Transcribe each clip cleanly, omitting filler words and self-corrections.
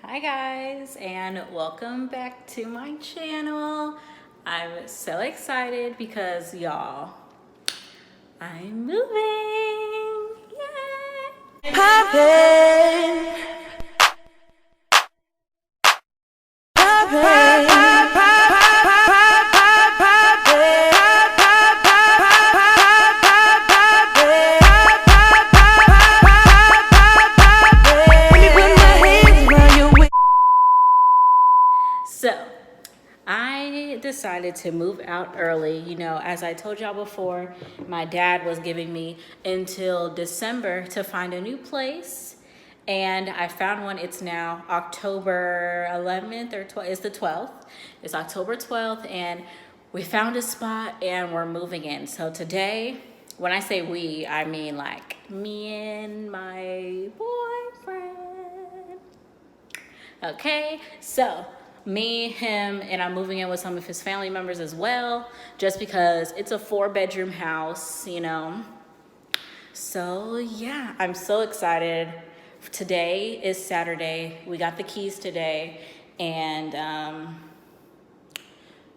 Hi guys, and welcome back to my channel. I'm so excited because y'all, I'm moving. Yay! Poppin', So, I decided to move out early. You know, as I told y'all before, my dad was giving me until December to find a new place. And I found one. It's now October 11th or 12th. It's the 12th. It's October 12th. And we found a spot and we're moving in. So today, when I say we, I mean like me and my boyfriend. Okay, so me, him, and I'm moving in with some of his family members as well, just because it's a 4-bedroom house, you know. So yeah, I'm so excited. Today is Saturday. We got the keys today, and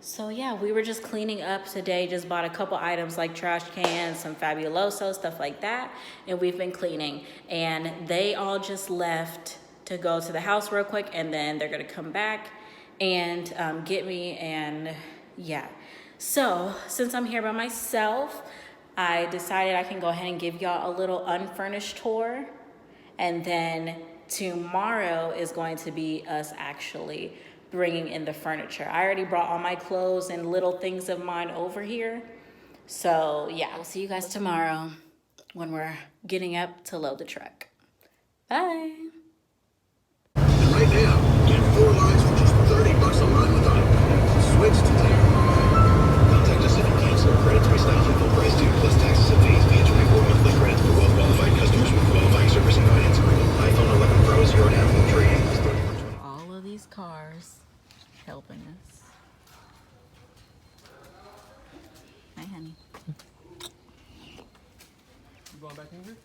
so yeah, we were just cleaning up today. Just bought a couple items like trash cans, some Fabuloso, stuff like that. And we've been cleaning. And they all just left to go to the house real quick. And then they're going to come back and get me. And yeah. So since I'm here by myself, I decided I can go ahead and give y'all a little unfurnished tour. And then tomorrow is going to be us actually bringing in the furniture. I already brought all my clothes and little things of mine over here. So yeah, I'll see you guys tomorrow when we're getting up to load the truck. Bye. Right now, get 4 lines for just $30 a line with Auto. Switch today. Contact us if you cancel. Credits may stop for full price due, plus taxes and fees via 24 monthly credits for well-qualified customers with qualifying service and finance agreement. iPhone 11 Pro 0 down from trade-in is $31.20. All of these cars helping us. Hi, honey. You going back in here?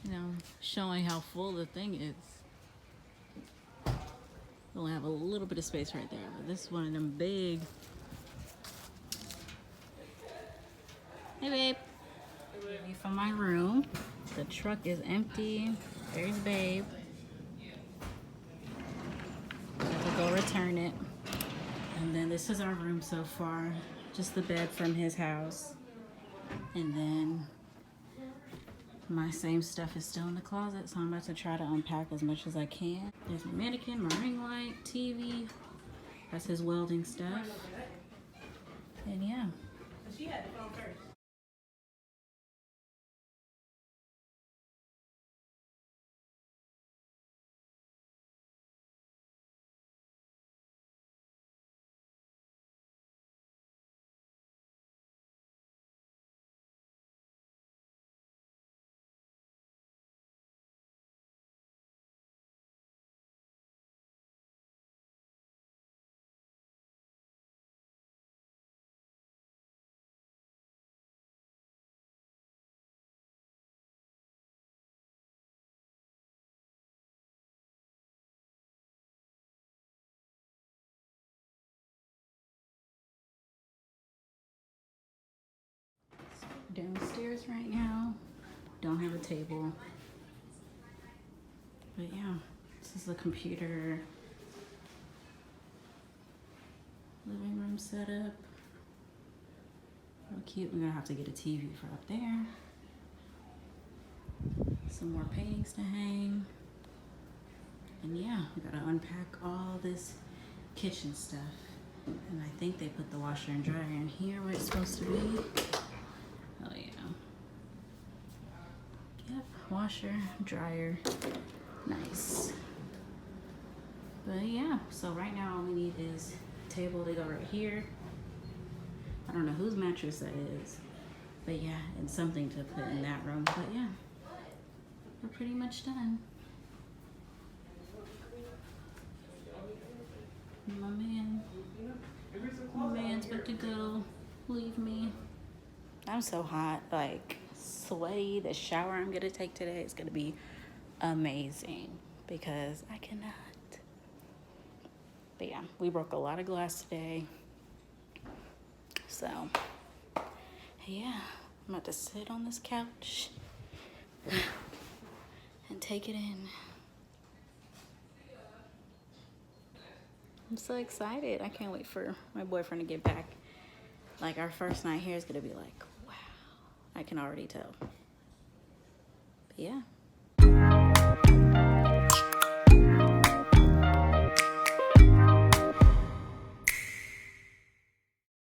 You know, showing how full the thing is. We'll have a little bit of space right there, but this is one of them big. Hey, babe. Leave from my room. The truck is empty. There's babe. I have to go return it. And then this is our room so far. Just the bed from his house. And then my same stuff is still in the closet, so I'm about to try to unpack as much as I can. There's my mannequin, my ring light, TV. That's his welding stuff. And yeah. Downstairs right now. Don't have a table. But yeah, this is the computer. Living room setup. Real cute. We're gonna have to get a TV for up there. Some more paintings to hang. And yeah, we gotta unpack all this kitchen stuff. And I think they put the washer and dryer in here where it's supposed to be. Oh yeah. Yep, washer, dryer, nice. But yeah, so right now all we need is a table to go right here. I don't know whose mattress that is, but yeah, and something to put in that room. But yeah, we're pretty much done. My man's about to go leave me. I'm so hot, like sweaty. The shower I'm gonna take today is gonna be amazing because I cannot But yeah, we broke a lot of glass today. So, yeah, I'm about to sit on this couch and take it in. I'm so excited. I can't wait for my boyfriend to get back. Like, our first night here is gonna be like, wow. I can already tell. But yeah.